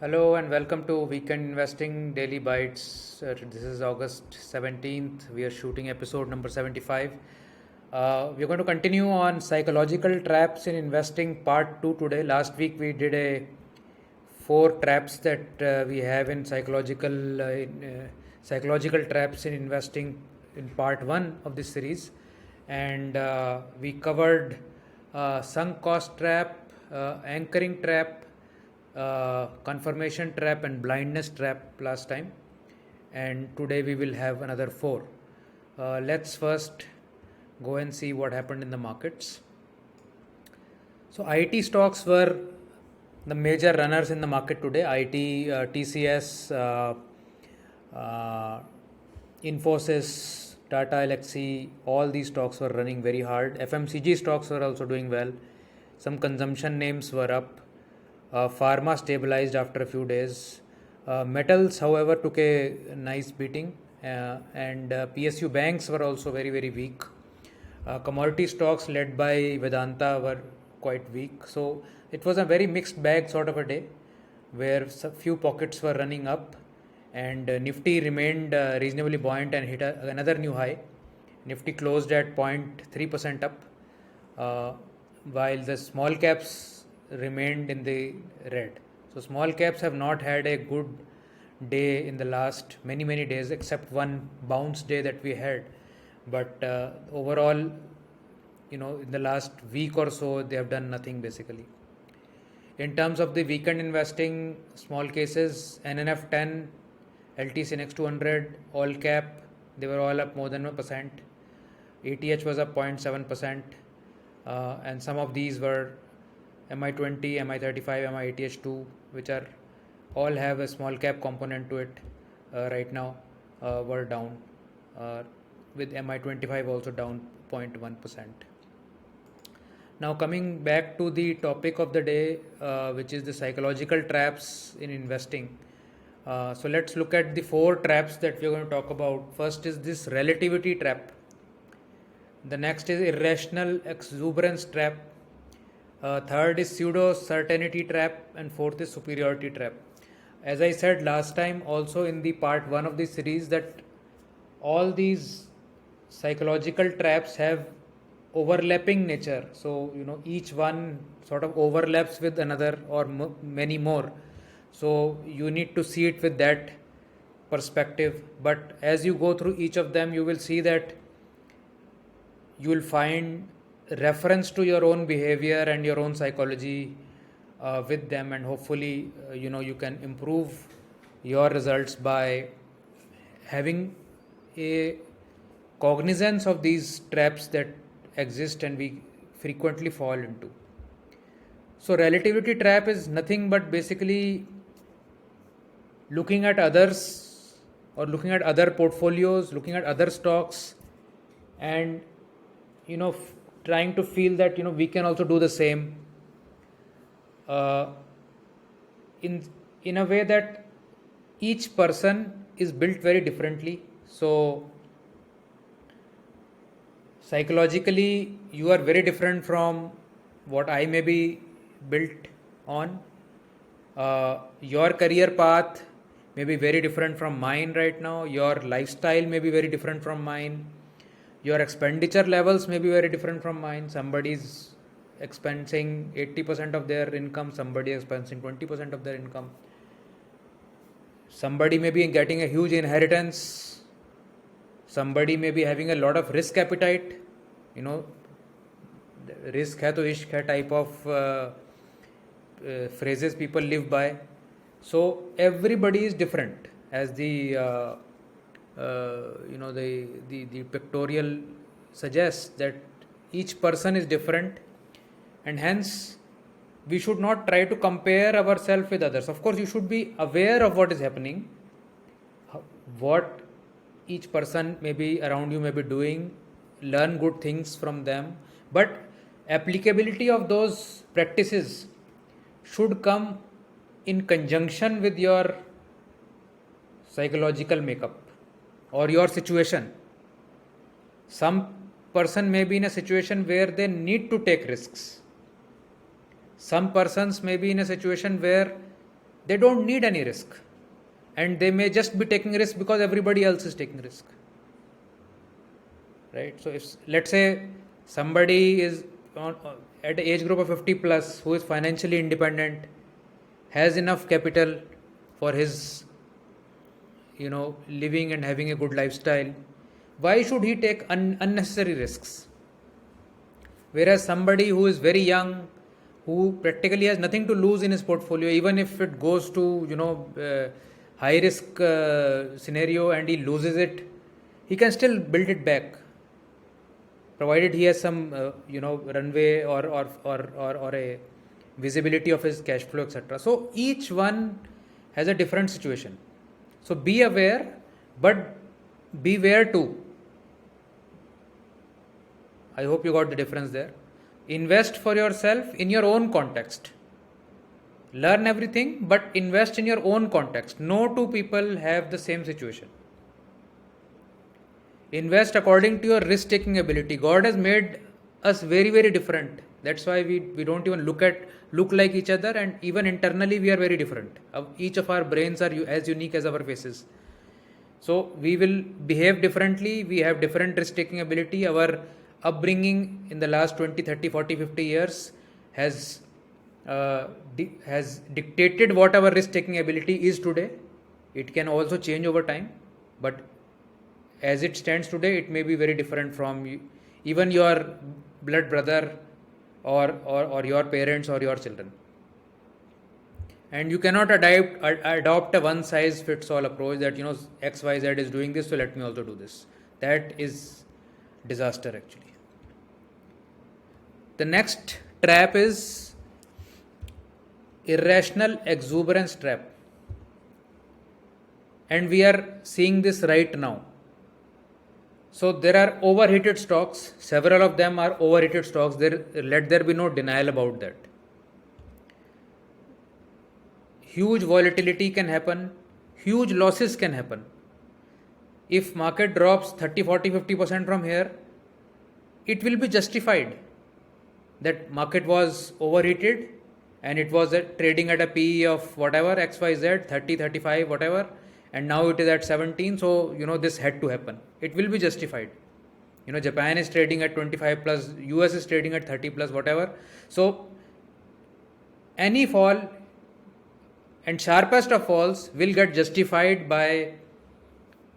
Hello and welcome to Weekend Investing Daily Bytes. This is August 17th. We are shooting episode number 75. We're going to continue on psychological traps in investing part 2 today. Last week we did a 4 traps that we have in psychological traps in investing in part 1 of this series, and we covered sunk cost trap, anchoring trap, confirmation trap and blindness trap last time, and today we will have another 4. Let's first go and see what happened in the markets. So IT stocks were the major runners in the market today. IT, TCS, Infosys, Tata Elxsi, all these stocks were running very hard. FMCG stocks were also doing well. Some consumption names were up. Pharma stabilized after a few days. Metals, however, took a nice beating, and PSU banks were also very, very weak. Commodity stocks led by Vedanta were quite weak. So it was a very mixed bag sort of a day where few pockets were running up, and Nifty remained reasonably buoyant and hit another new high. Nifty closed at 0.3% up, while the small caps remained in the red. So small caps have not had a good day in the last many days, except one bounce day that we had. But overall, in the last week or so, they have done nothing basically. In terms of the weekend investing, small cases, NNF 10, LTC Next 200, all cap, they were all up more than 1%. ATH was up 0.7%, and some of these were MI20, MI35, MIATH2, which are all have a small cap component to it right now, were down, with MI25 also down 0.1%. Now coming back to the topic of the day, which is the psychological traps in investing. So let's look at the 4 traps that we're going to talk about. First is this relativity trap. The next is irrational exuberance trap. Third is pseudo certainty trap, and fourth is superiority trap. As I said last time also in the part 1 of this series, that all these psychological traps have overlapping nature. So each one sort of overlaps with another or many more. So you need to see it with that perspective. But as you go through each of them, you will see that you will find reference to your own behavior and your own psychology with them, and hopefully you can improve your results by having a cognizance of these traps that exist and we frequently fall into. So relativity trap is nothing but basically looking at others or looking at other portfolios, looking at other stocks, and trying to feel that we can also do the same, in a way that each person is built very differently. So psychologically you are very different from what I may be built on. Your career path may be very different from mine right now. Your lifestyle may be very different from mine. Your expenditure levels may be very different from mine. Somebody is expensing 80% of their income, somebody is expensing 20% of their income. Somebody may be getting a huge inheritance. Somebody may be having a lot of risk appetite. Risk hai to ishq hai type of phrases people live by. So everybody is different, as the the pictorial suggests, that each person is different, and hence we should not try to compare ourselves with others. Of course, you should be aware of what is happening, what each person maybe around you may be doing, learn good things from them, but applicability of those practices should come in conjunction with your psychological makeup or your situation. Some person may be in a situation where they need to take risks. Some persons may be in a situation where they don't need any risk, and they may just be taking risk because everybody else is taking risk, right? So if, let's say, somebody is at the age group of 50 plus, who is financially independent, has enough capital for his living and having a good lifestyle, why should he take unnecessary risks? Whereas somebody who is very young, who practically has nothing to lose in his portfolio, even if it goes to high risk scenario and he loses it, he can still build it back, provided he has some runway or a visibility of his cash flow, etc. So each one has a different situation. So be aware, but beware too. I hope you got the difference there. Invest for yourself in your own context. Learn everything, but invest in your own context. No two people have the same situation. Invest according to your risk-taking ability. God has made us very, very different. That's why we don't even look like each other, and even internally we are very different. Each of our brains are as unique as our faces. So we will behave differently. We have different risk-taking ability. Our upbringing in the last 20, 30, 40, 50 years has dictated what our risk-taking ability is today. It can also change over time, but as it stands today, it may be very different from even your blood brother or your parents or your children. And you cannot adopt a one-size-fits-all approach that XYZ is doing this, so let me also do this. That is disaster actually. The next trap is irrational exuberance trap. And we are seeing this right now. So there are overheated stocks. Several of them are overheated stocks. Let there be no denial about that. Huge volatility can happen. Huge losses can happen. If market drops 30, 40, 50% from here, it will be justified that market was overheated and it was trading at a PE of whatever, XYZ, 30, 35, whatever, and now it is at 17. So, this had to happen. It will be justified. Japan is trading at 25 plus, US is trading at 30 plus, whatever. So, any fall and sharpest of falls will get justified by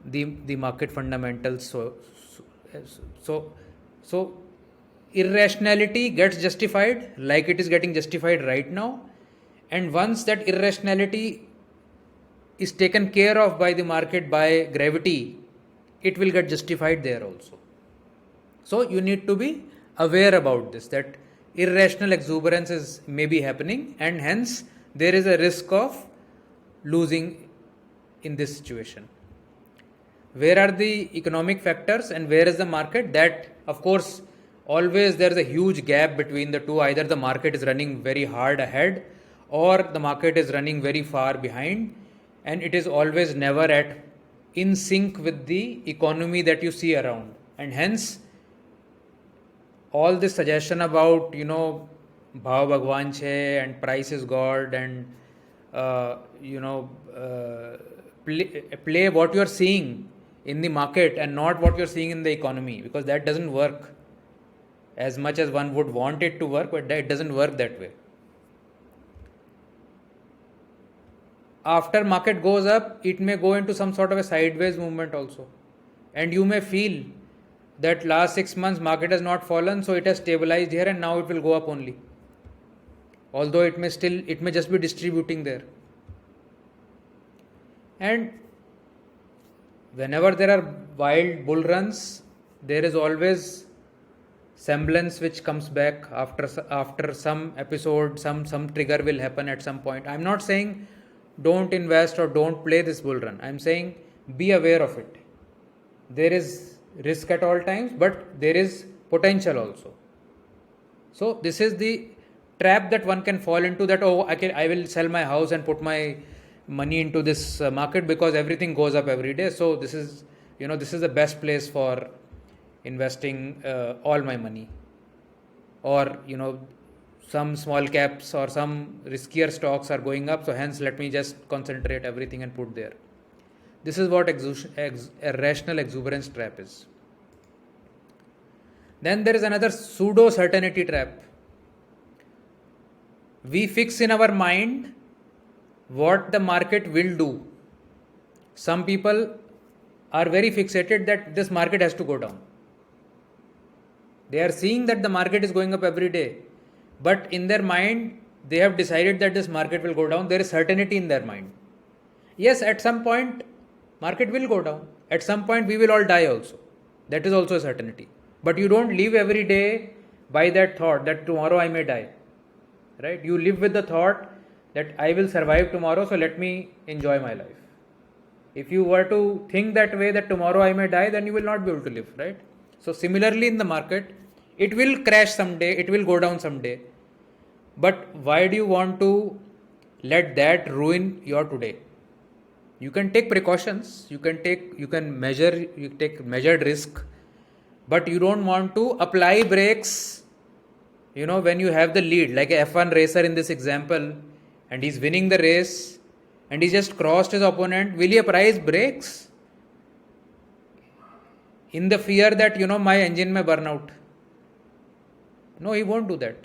the market fundamentals. So irrationality gets justified like it is getting justified right now, and once that irrationality is taken care of by the market, by gravity, it will get justified there also. So you need to be aware about this, that irrational exuberance is maybe happening, and hence there is a risk of losing in this situation. Where are the economic factors and where is the market? That, of course, always there is a huge gap between the two. Either the market is running very hard ahead or the market is running very far behind, and it is always never in sync with the economy that you see around. And hence, all this suggestion about, Bhav Bhagwan Che and price is God and, play what you are seeing in the market and not what you are seeing in the economy, because that doesn't work as much as one would want it to work, but it doesn't work that way. After market goes up, it may go into some sort of a sideways movement also. And you may feel that last 6 months market has not fallen, so it has stabilized here and now it will go up only. Although it may just be distributing there. And whenever there are wild bull runs, there is always semblance which comes back after some episode, some trigger will happen at some point. I'm not saying don't invest or don't play this bull run. I'm saying be aware of it. There is risk at all times, but there is potential also. So this is the trap that one can fall into, that I will sell my house and put my money into this market because everything goes up every day. So this is the best place for investing all my money. Or some small caps or some riskier stocks are going up, so hence let me just concentrate everything and put there. This is what irrational exuberance trap is. Then there is another pseudo certainty trap. We fix in our mind what the market will do. Some people are very fixated that this market has to go down. They are seeing that the market is going up every day, but in their mind they have decided that this market will go down. There is certainty in their mind. Yes, at some point market will go down. At some point we will all die also. That is also a certainty. But you don't live every day by that thought that tomorrow I may die. Right? You live with the thought that I will survive tomorrow, so let me enjoy my life. If you were to think that way, that tomorrow I may die, then you will not be able to live, right? So similarly in the market, it will crash someday, it will go down someday. But why do you want to let that ruin your today? You can take precautions, you can measure, you take measured risk, but you don't want to apply brakes, when you have the lead, like a F1 racer in this example, and he's winning the race, and he just crossed his opponent. Will he apply brakes in the fear that my engine may burn out? No, he won't do that.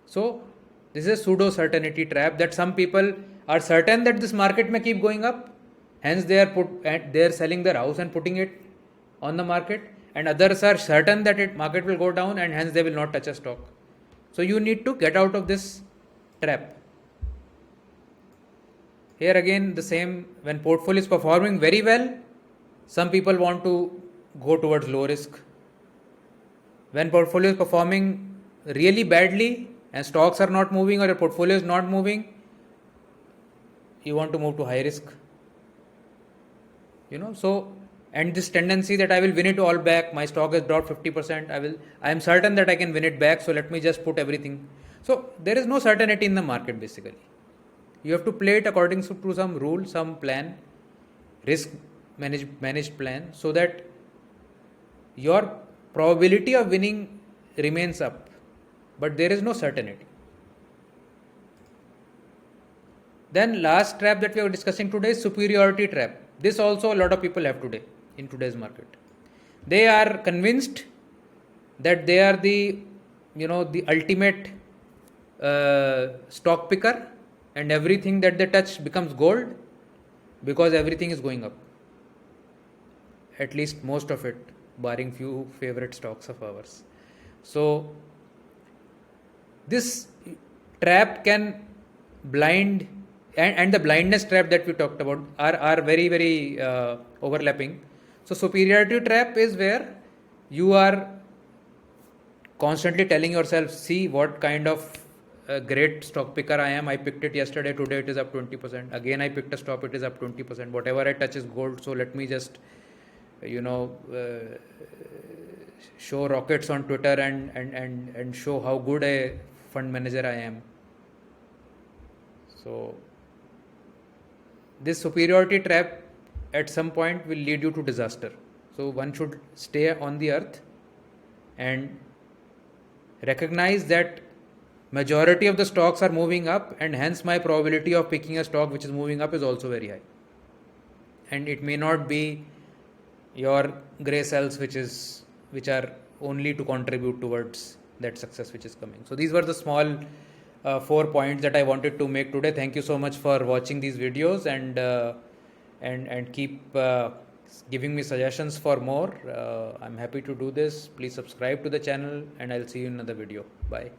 So this is a pseudo certainty trap, that some people are certain that this market may keep going up, hence they are selling their house and putting it on the market, and others are certain that market will go down and hence they will not touch a stock. So you need to get out of this trap. Here again the same, when portfolio is performing very well, some people want to go towards low risk. When portfolio is performing really badly and stocks are not moving or your portfolio is not moving, you want to move to high risk. So, and this tendency that I will win it all back, my stock has dropped 50%, I am certain that I can win it back, so let me just put everything. So there is no certainty in the market basically. You have to play it according to some rule, some plan, risk managed plan, so that your probability of winning remains up, but there is no certainty. Then last trap that we are discussing today is superiority trap. This also a lot of people have today in today's market. They are convinced that they are the ultimate stock picker, and everything that they touch becomes gold because everything is going up. At least most of it, barring few favorite stocks of ours. So this trap can blind, and the blindness trap that we talked about are very, very overlapping. So superiority trap is where you are constantly telling yourself, see what kind of great stock picker I am. I picked it yesterday, today it is up 20%. Again I picked a stock, it is up 20%. Whatever I touch is gold, so let me just show rockets on Twitter and show how good a fund manager I am. So this superiority trap at some point will lead you to disaster. So one should stay on the earth and recognize that majority of the stocks are moving up, and hence my probability of picking a stock which is moving up is also very high. And it may not be your grey cells which are only to contribute towards that success which is coming. So these were the small 4 points that I wanted to make today. Thank you so much for watching these videos, and keep giving me suggestions for more. I'm happy to do this. Please subscribe to the channel, and I'll see you in another video. Bye.